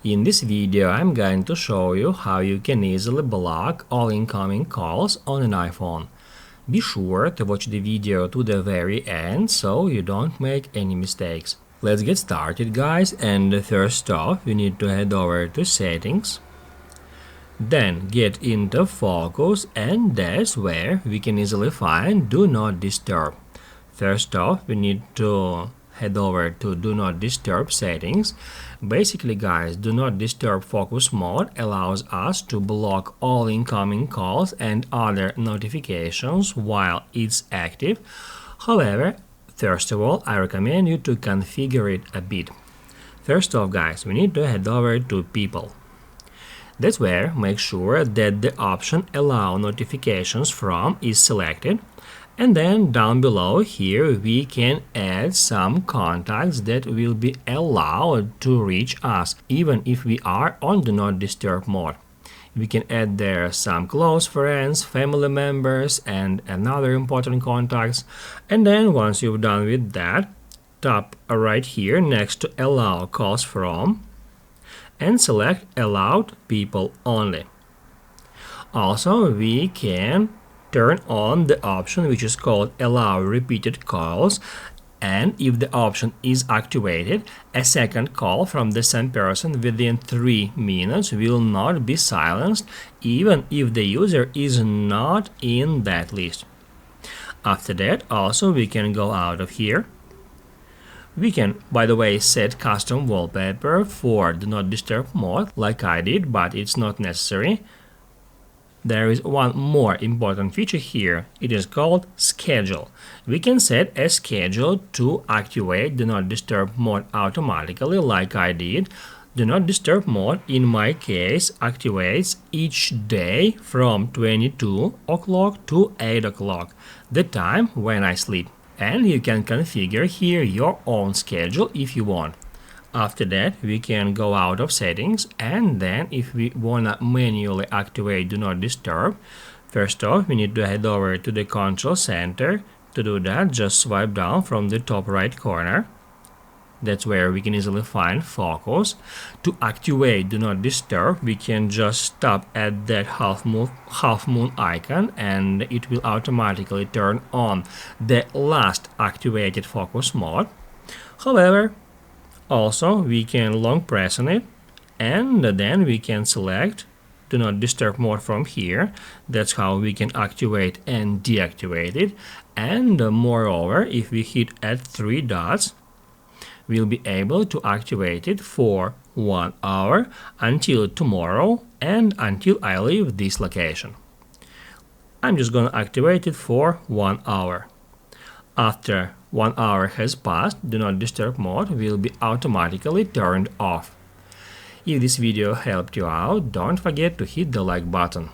In this video, I'm going to show you how you can easily block all incoming calls on an iPhone. Be sure to watch the video to the very end so you don't make any mistakes. Let's get started, guys, and first off, you need to head over to Settings, then get into Focus, and that's where we can easily find Do Not Disturb. First off, we need to head over to Do Not Disturb settings. Basically, guys, Do Not Disturb focus mode allows us to block all incoming calls and other notifications while it's active. However, first of all, I recommend you to configure it a bit. First off, guys, we need to head over to People. That's where make sure that the option Allow Notifications From is selected. And then down below here we can add some contacts that will be allowed to reach us even if we are on Do Not Disturb mode. We can add there some close friends, family members, and another important contacts. And then once you've done with that, tap right here next to Allow Calls From and select Allowed People Only. Also, we can turn on the option which is called Allow Repeated Calls, and if the option is activated, a second call from the same person within 3 minutes will not be silenced even if the user is not in that list. After that, also we can go out of here. We can, by the way, set custom wallpaper for Do Not Disturb mode like I did, but it's not necessary. There is one more important feature here. It is called Schedule. We can set a schedule to activate Do Not Disturb mode automatically like I did. Do Not Disturb mode in my case activates each day from 22 o'clock to 8 o'clock, the time when I sleep. And you can configure here your own schedule if you want. After that, we can go out of settings, and then if we wanna manually activate Do Not Disturb, first off we need to head over to the control center. To do that, just swipe down from the top right corner. That's where we can easily find Focus. To activate Do Not Disturb, we can just stop at that half moon icon and it will automatically turn on the last activated focus mode. However, also we can long press on it and then we can select Do Not Disturb mode from here. That's how we can activate and deactivate it. And moreover, if we hit at 3 dots, we'll be able to activate it for 1 hour until tomorrow and until I leave this location. I'm just gonna activate it for 1 hour. After 1 hour has passed, Do Not Disturb mode will be automatically turned off. If this video helped you out, don't forget to hit the like button.